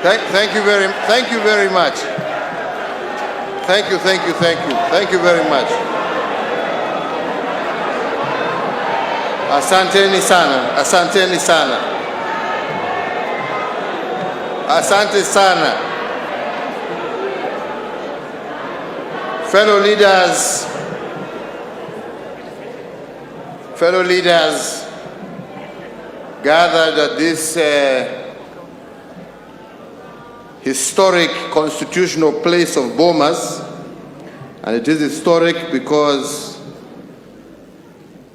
Thank you very much. Thank you very much. Asanteni sana, asanteni sana. Asante sana. Fellow leaders gathered at this historic constitutional place of Bomas, and it is historic because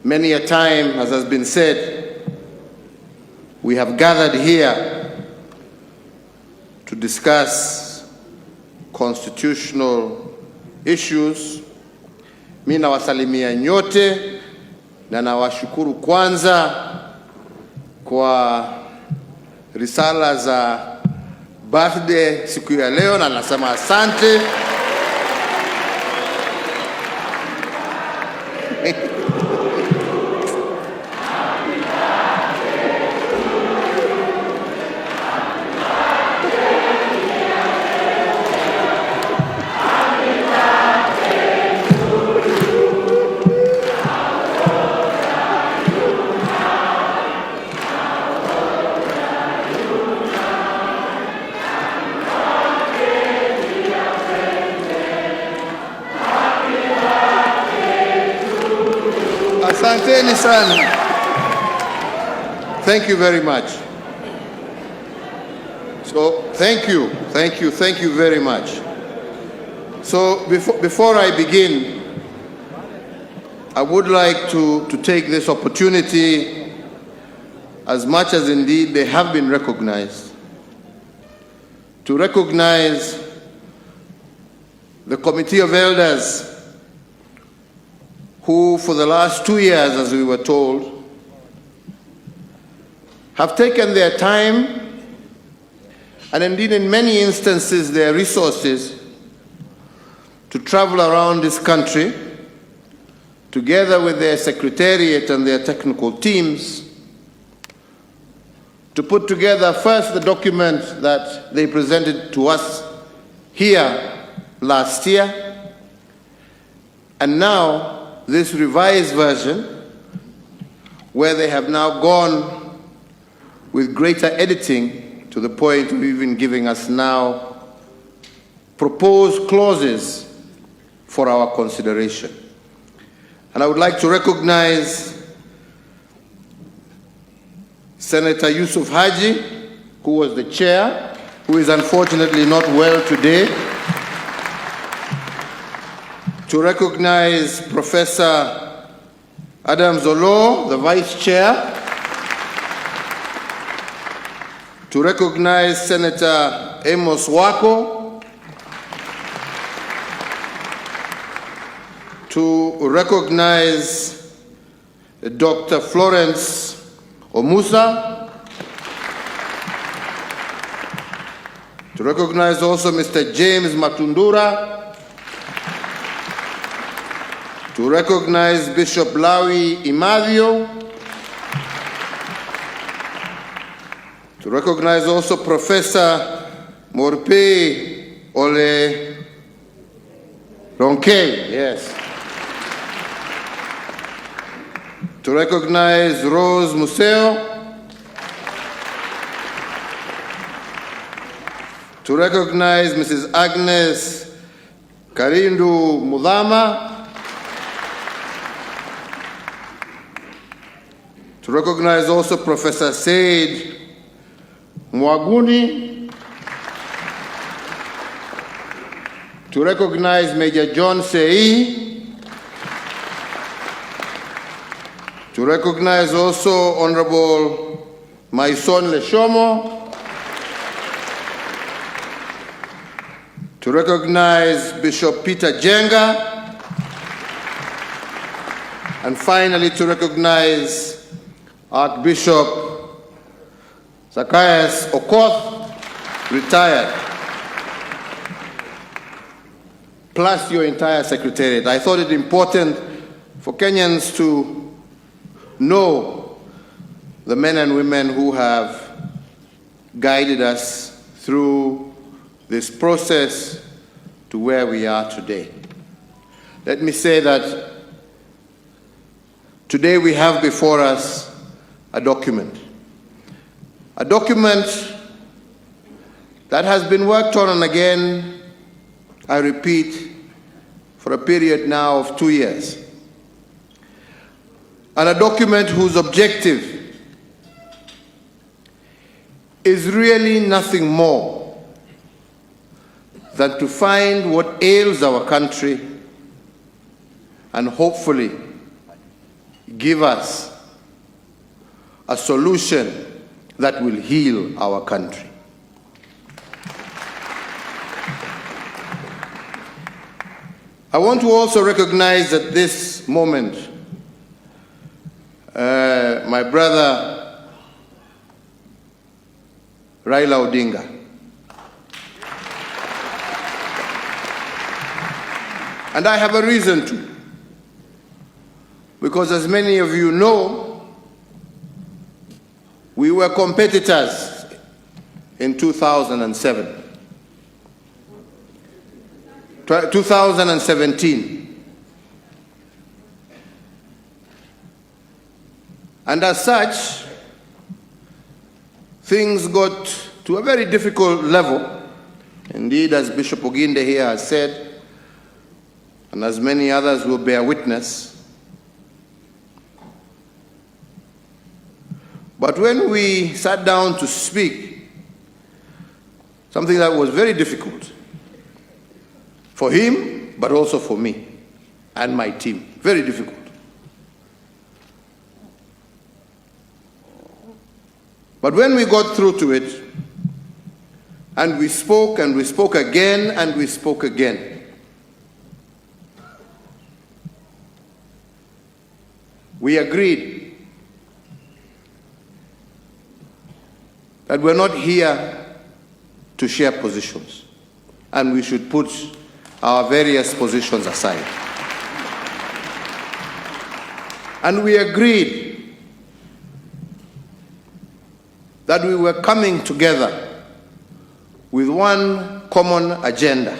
many a time, as has been said, we have gathered here to discuss constitutional issues. Mimi nawasalimia nyote na nawashukuru kwanza kwa risala za birthday siku ya leo, na nasema asante. Asanteni sana. Thank you very much. So, thank you very much. So, before I begin, I would like to take this opportunity, as much as indeed they have been recognized, to recognize the Committee of Elders who, for the last 2 years, as we were told, have taken their time and indeed in many instances their resources to travel around this country together with their secretariat and their technical teams to put together first the document that they presented to us here last year, and now this revised version, where they have now gone with greater editing to the point of even giving us now proposed clauses for our consideration. And I would like to recognize Senator Yusuf Haji, who was the chair, who is unfortunately not well today. To recognize Professor Adam Zolo, the Vice Chair. To recognize Senator Amos Wako. To recognize Dr. Florence Omusa. To recognize also Mr. James Matundura. To recognize Bishop Lawi Imadio. To recognize also Professor Morpe Ole Ronke, yes. To recognize Rose Museo. To recognize Mrs. Agnes Karindu Mudama. To recognize also Professor Said Mwaguni. To recognize Major John Sei. To recognize also Honorable Maison Leshomo. To recognize Bishop Peter Jenga. And finally to recognize Archbishop Zacchaeus Okoth, retired, plus your entire secretariat. I thought it important for Kenyans to know the men and women who have guided us through this process to where we are today. Let me say that today we have before us a document that has been worked on and again, I repeat, for a period now of 2 years. And a document whose objective is really nothing more than to find what ails our country and hopefully give us a solution that will heal our country. I want to also recognize at this moment my brother Raila Odinga. And I have a reason to. Because as many of you know, we were competitors in 2007. 2017. And as such, things got to a very difficult level. Indeed, as Bishop Oginde here has said, and as many others will bear witness, but when we sat down to speak, something that was very difficult for him, but also for me and my team. Very difficult. But when we got through to it, and we spoke again, and we spoke again, we agreed that we're not here to share positions, and we should put our various positions aside. And we agreed that we were coming together with one common agenda,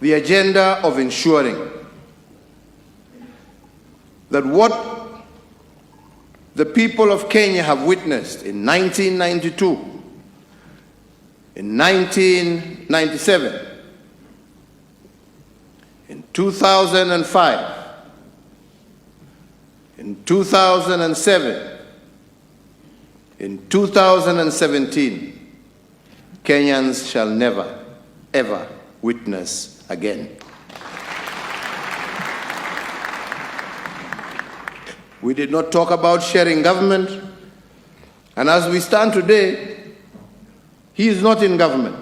the agenda of ensuring that what the people of Kenya have witnessed in 1992, in 1997, in 2005, in 2007, in 2017, Kenyans shall never, ever witness again. We did not talk about sharing government, and as we stand today, he is not in government.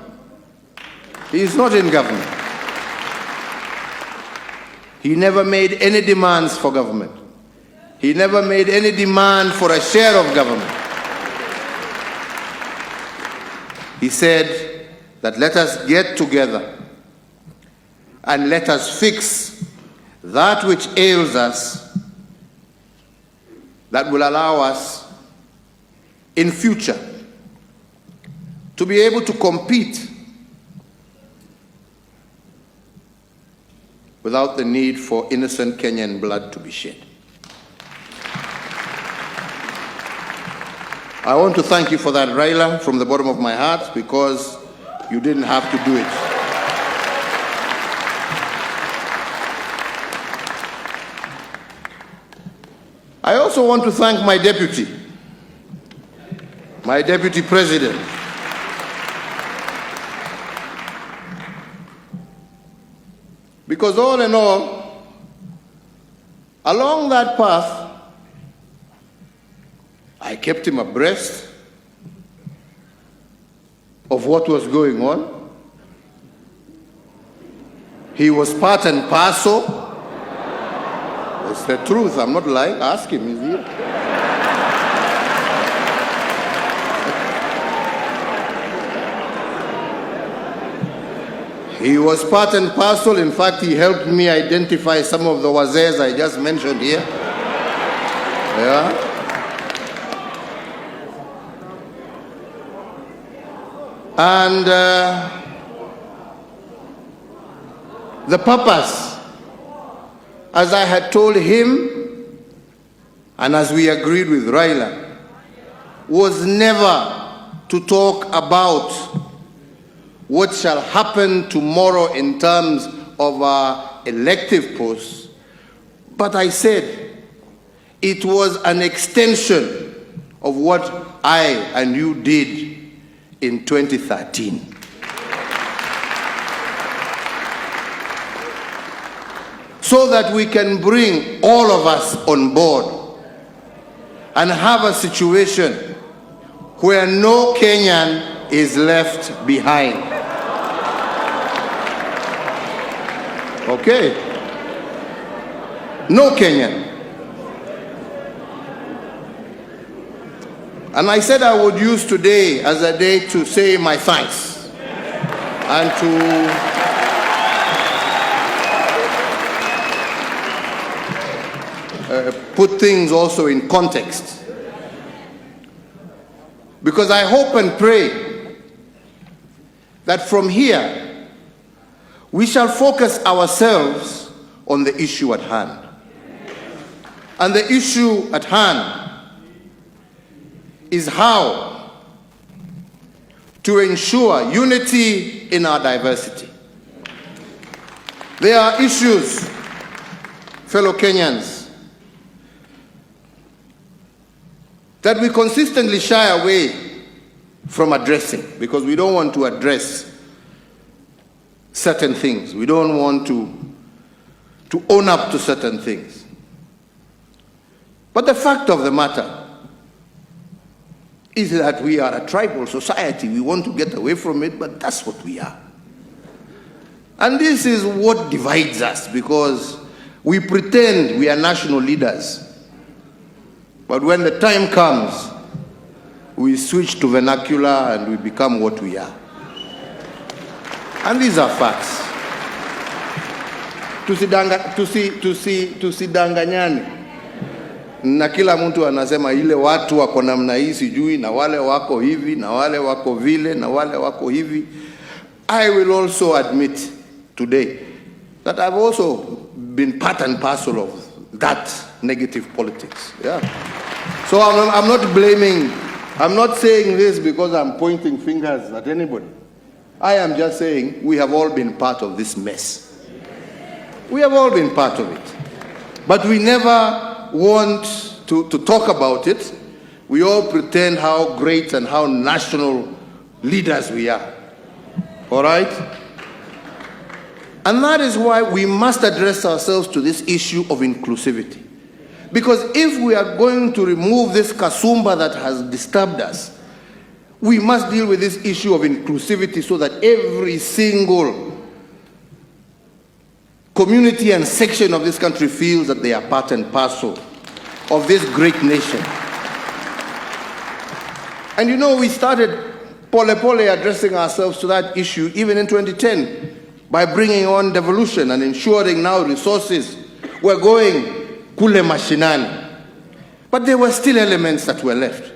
He is not in government. He never made any demands for government. He never made any demand for a share of government. He said that let us get together and let us fix that which ails us, that will allow us in future to be able to compete without the need for innocent Kenyan blood to be shed. I want to thank you for that, Raila, from the bottom of my heart, because you didn't have to do it. I also want to thank my deputy president, because all in all, along that path, I kept him abreast of what was going on. He was part and parcel. It's the truth, I'm not lying. Ask him, he's here. He was part and parcel. In fact, he helped me identify some of the wazees I just mentioned here. Yeah. And the purpose, as I had told him, and as we agreed with Raila, was never to talk about what shall happen tomorrow in terms of our elective posts, but I said it was an extension of what I and you did in 2013. So that we can bring all of us on board and have a situation where no Kenyan is left behind. Okay? No Kenyan. And I said I would use today as a day to say my thanks and to put things also in context. Because I hope and pray that from here we shall focus ourselves on the issue at hand. And the issue at hand is how to ensure unity in our diversity. There are issues, fellow Kenyans, that we consistently shy away from addressing because we don't want to address certain things. We don't want to own up to certain things. But the fact of the matter is that we are a tribal society. We want to get away from it, but that's what we are. And this is what divides us, because we pretend we are national leaders. But when the time comes, we switch to vernacular and we become what we are. And these are facts. Tusidanganyane. Na kila mtu anasema ile watu wako namna hii sijui, na wale wako hivi, na wale wako vile, na wale wako hivi. I will also admit today that I've also been part and parcel of that negative politics. Yeah. So I'm not blaming, I'm not saying this because I'm pointing fingers at anybody. I am just saying we have all been part of this mess. We have all been part of it. But we never want to talk about it. We all pretend how great and how national leaders we are. All right? And that is why we must address ourselves to this issue of inclusivity. Because if we are going to remove this kasumba that has disturbed us, we must deal with this issue of inclusivity so that every single community and section of this country feels that they are part and parcel of this great nation. And you know, we started pole addressing ourselves to that issue even in 2010 by bringing on devolution and ensuring now resources were going kule mashinani. But there were still elements that were left.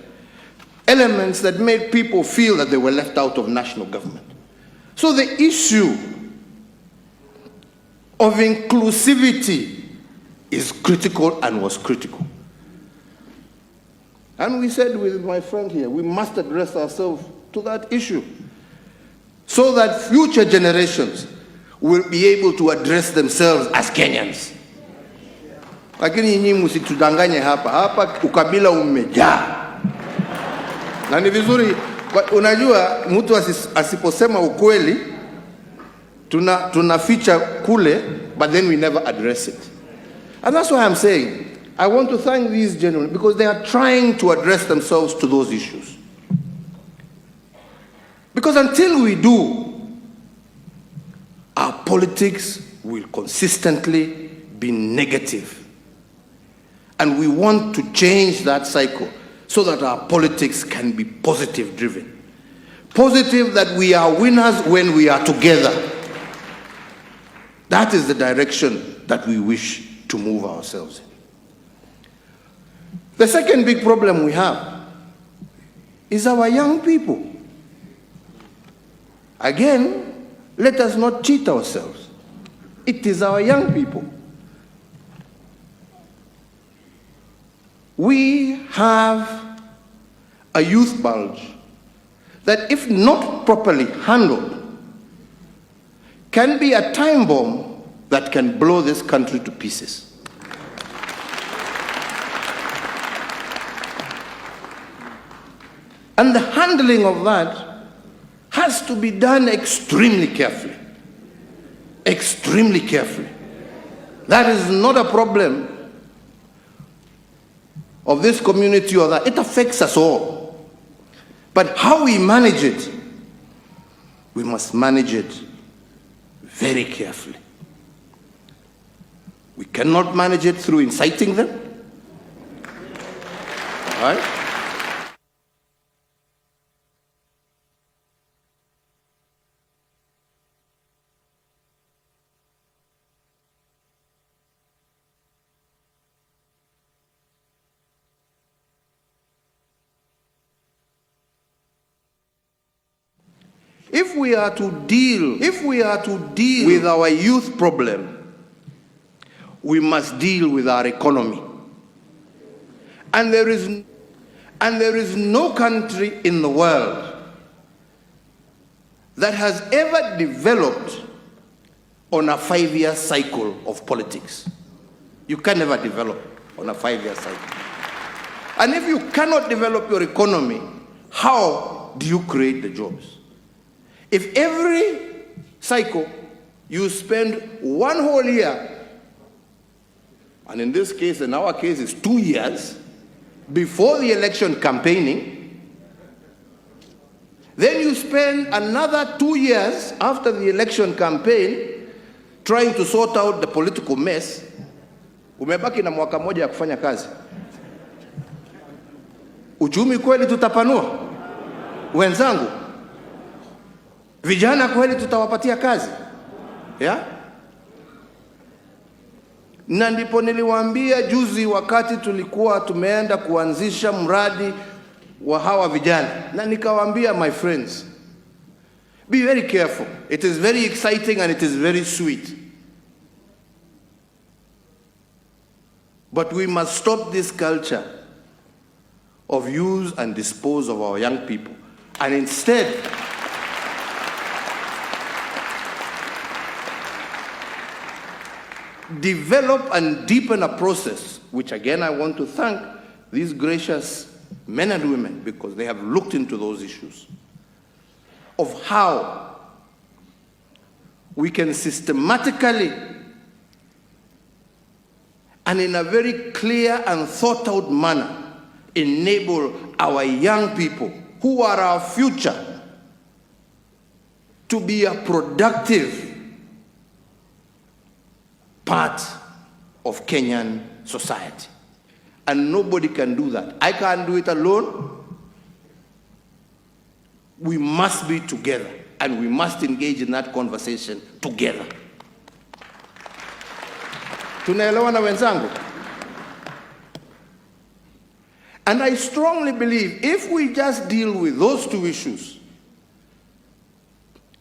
Elements that made people feel that they were left out of national government. So the issue of inclusivity is critical and was critical. And we said with my friend here, we must address ourselves to that issue so that future generations will be able to address themselves as Kenyans. Lakini nyinyi msitudanganye hapa ukabila umejaa. Na ni vizuri, unajua mtu asiposema ukweli, tunaficha kule, but then we never address it. And that's why I'm saying, I want to thank these gentlemen because they are trying to address themselves to those issues. Because until we do, our politics will consistently be negative. And we want to change that cycle so that our politics can be positive driven. Positive that we are winners when we are together. That is the direction that we wish to move ourselves in. The second big problem we have is our young people. Again, let us not cheat ourselves. It is our young people. We have a youth bulge that, if not properly handled, can be a time bomb that can blow this country to pieces. And the handling of that has to be done extremely carefully. Extremely carefully. That is not a problem of this community or that. It affects us all. But how we manage it, we must manage it very carefully. We cannot manage it through inciting them. All right? If we are to deal with our youth problem, we must deal with our economy. And there is no country in the world that has ever developed on a 5-year cycle of politics. You can never develop on a 5-year cycle. And if you cannot develop your economy, how do you create the jobs? If every cycle you spend 1 whole year, and in this case, in our case, it's 2 years, before the election campaigning, then you spend another 2 years after the election campaign trying to sort out the political mess, umebaki na mwaka moja ya kufanya kazi. Uchumi kweli tutapanua? Wenzangu, vijana kweli tutawapatia kazi? Yeah? Na ndipo niliwaambia juzi wakati tulikuwa tumeenda kuanzisha mradi wa hawa vijana, na nikawaambia, my friends, be very careful. It is very exciting and it is very sweet. But we must stop this culture of use and dispose of our young people, and instead develop and deepen a process, which again I want to thank these gracious men and women, because they have looked into those issues, of how we can systematically and in a very clear and thought out manner enable our young people, who are our future, to be a productive part of Kenyan society. And nobody can do that. I can't do it alone. We must be together, and we must engage in that conversation together. Tunaelewana wenzangu? And I strongly believe if we just deal with those two issues,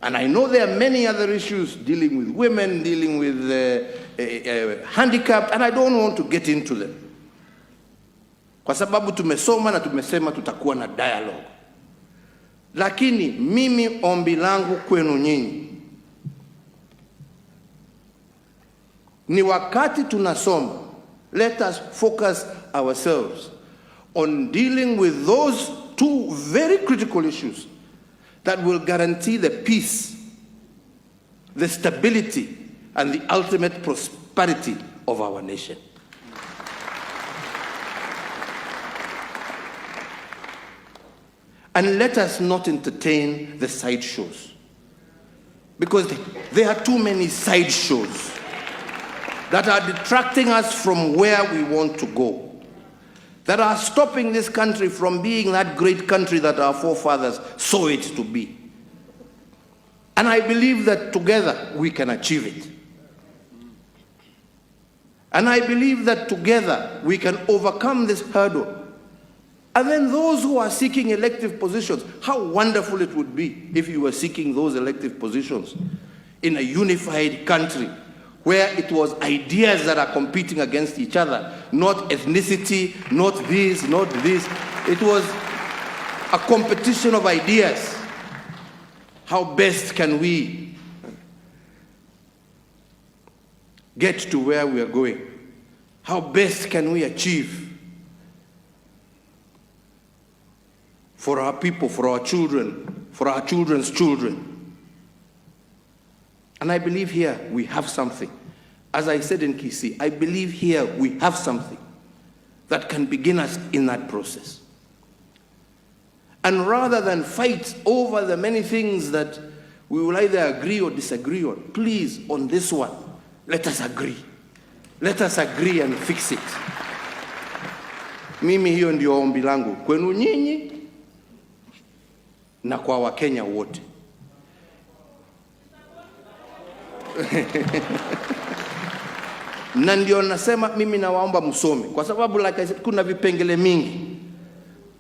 and I know there are many other issues dealing with women, dealing with handicapped, and I don't want to get into them. Kwa sababu tumesoma na tumesema tutakuwa na dialogue. Lakini mimi ombi langu kwenu nyinyi ni wakati tunasoma, let us focus ourselves on dealing with those two very critical issues that will guarantee the peace, the stability, and the ultimate prosperity of our nation. And let us not entertain the sideshows, because there are too many sideshows that are detracting us from where we want to go, that are stopping this country from being that great country that our forefathers saw it to be. And I believe that together we can achieve it. And I believe that together we can overcome this hurdle And then those who are seeking elective positions, how wonderful it would be if you were seeking those elective positions in a unified country where it was ideas that are competing against each other, not ethnicity, not this, not this. It was a competition of ideas. How best can we get to where we are going? How best can we achieve for our people, for our children, for our children's children? And I believe here we have something. As I said in Kisii, I believe here we have something that can begin us in that process. And rather than fight over the many things that we will either agree or disagree on, please, on this one, let us agree. Let us agree and fix it. Mimi hiyo ndio ombi langu kwenu nyinyi na kwa Wakenya wote. Na ndio nasema mimi nawaomba msome, kwa sababu like I said, kuna vipengele mingi.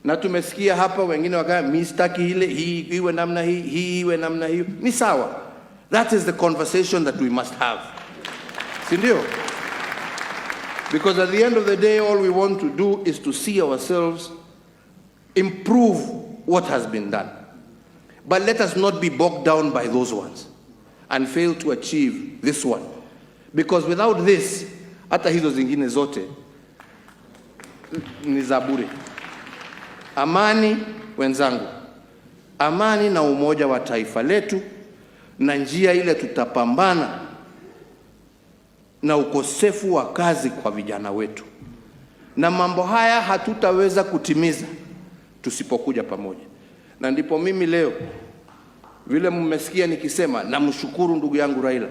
Na tumesikia hapa wengine wakaya mistaki ile hii iwe namna hii iwe namna hiyo. Ni sawa. That is the conversation that we must have. Si ndio? Because at the end of the day, all we want to do is to see ourselves improve what has been done. But let us not be bogged down by those ones and fail to achieve this one. Because without this, hata hizo zingine zote ni za bure. Amani, wenzangu, amani na umoja wa taifa letu, na njia ile tutapambana na ukosefu wa kazi kwa vijana wetu. Na mambo haya hatutaweza kutimiza tusipokuja pamoja. Na ndipo mimi leo, vile mmesikia nikisema, namshukuru ndugu yangu Raila.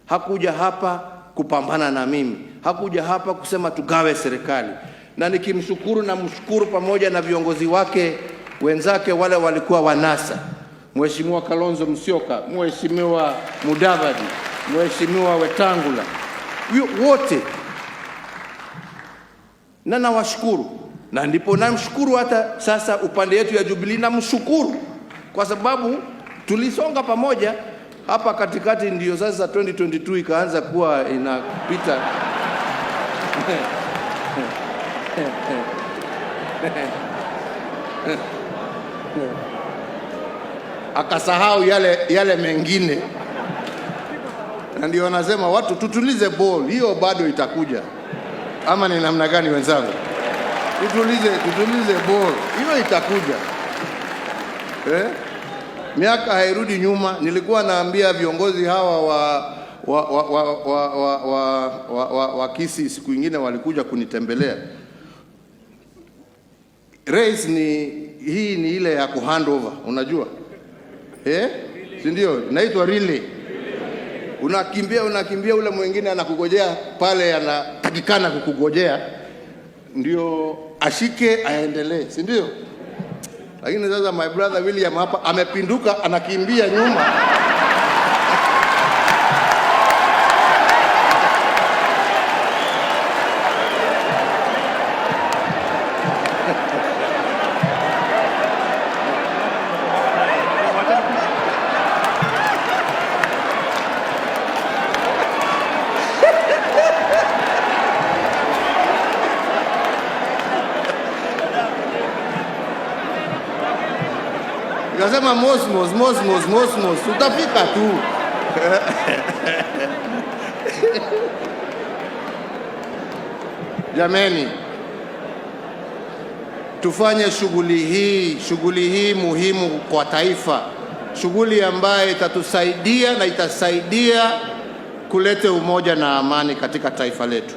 Hakuja hapa kupambana na mimi. Hakuja hapa kusema tugawe serikali. Na nikimshukuru na mshukuru pamoja na viongozi wake wenzake wale walikuwa wanasa. Mheshimiwa Kalonzo Musyoka, Mheshimiwa Mudavadi, Mheshimiwa Wetangula. Wote. Na nawashukuru. Na ndipo namshukuru hata sasa upande yetu ya Jubilee namshukuru. Kwa sababu tulisonga pamoja hapa katikati, ndio sasa 2022 ikaanza kuwa inapita. Akasahau yale mengine. Na ndio wanasema watu tutulize ball, hiyo bado itakuja. Ama ni namna gani wenzangu? Tutulize ball, hiyo itakuja. Miaka hairudi nyuma. Nilikuwa naambia viongozi hawa wa Kisii siku nyingine walikuja kunitembelea. Race hii ni ile ya kuhandover, unajua? Si ndio? Inaitwa relay. Unakimbia ule mwingine anakugojea pale, anatakikana kukugojea ndio ashike aendelee, si ndio? Lakini sasa my brother William hapa amepinduka, anakimbia nyuma. Nikasema mosmos, tutafika tu. Jameni, tufanye shughuli hii muhimu kwa taifa. Shughuli ambayo itatusaidia na itasaidia kuleta umoja na amani katika taifa letu.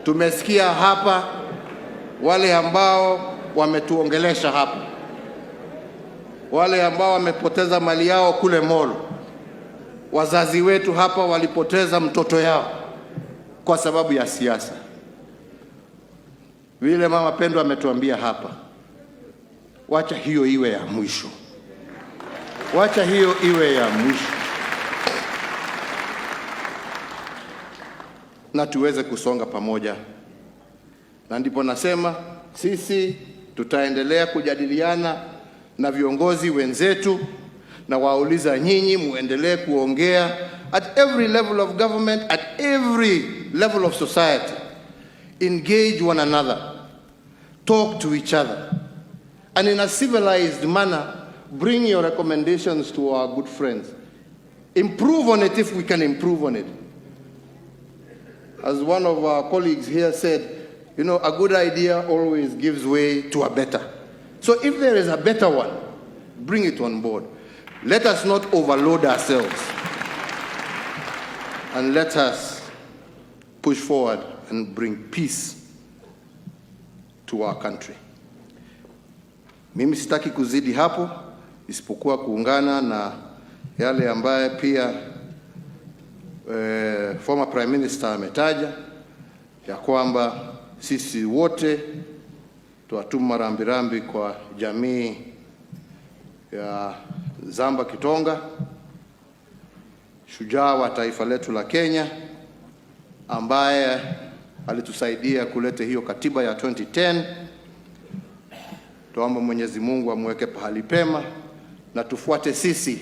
Tumesikia hapa wale ambao wametuongelesha hapa, wale ambao wamepoteza mali yao kule Molo. Wazazi wetu hapa walipoteza mtoto yao kwa sababu ya siasa. Vile mama Pendo ametuambia hapa, wacha hiyo iwe ya mwisho. Wacha hiyo iwe ya mwisho. Na tuweze kusonga pamoja Na ndipo nasema sisi tutaendelea kujadiliana na viongozi wenzetu na wauliza nyinyi muendelee kuongea at every level of government, at every level of society. Engage one another, talk to each other, and in a civilized manner, bring your recommendations to our good friends. Improve on it if we can improve on it. As one of our colleagues here said, you know, a good idea always gives way to a better. So if there is a better one, bring it on board. Let us not overload ourselves. And let us push forward and bring peace to our country. Mimi sitaki kuzidi hapo, isipokuwa kuungana na yale ambaye pia former Prime Minister ametaja, ya kwamba sisi wote tuwatuma rambirambi kwa jamii ya Zamba Kitonga, shujaa wa taifa letu la Kenya, ambaye alitusaidia kuleta hiyo katiba ya 2010. Tuombe Mwenyezi Mungu amweke pahali pema na tufuate sisi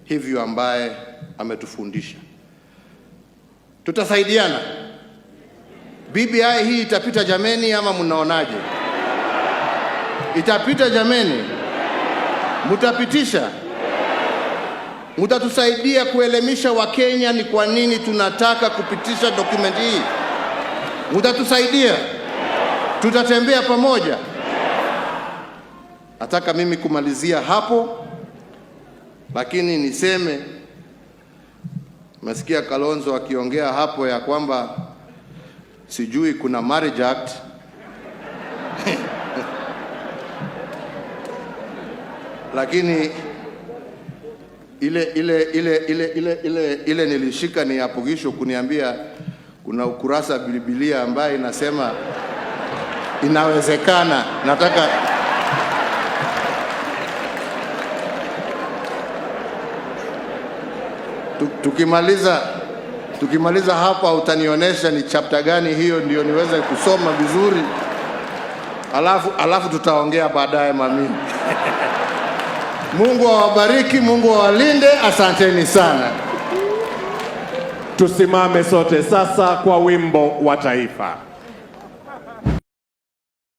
hivyo ambaye ametufundisha. Tutasaidiana. BBI hii itapita jameni, ama mnaonaje? Itapita jameni? Mutapitisha? Mutatusaidia kuelimisha Wakenya ni kwa nini tunataka kupitisha document hii? Mutatusaidia? Tutatembea pamoja? Nataka mimi kumalizia hapo, lakini niseme, masikia Kalonzo akiongea hapo ya kwamba sijui kuna marriage act. Lakini ile nilishika ni apogisho kuniambia kuna ukurasa Biblia ambaye inasema inawezekana. Nataka tukimaliza hapa utanionyesha ni chapter gani hiyo, ndio niweze kusoma vizuri. Alafu tutaongea baadaye mami. Mungu awabariki, Mungu awalinde, asanteni sana. Tusimame sote sasa kwa wimbo wa taifa.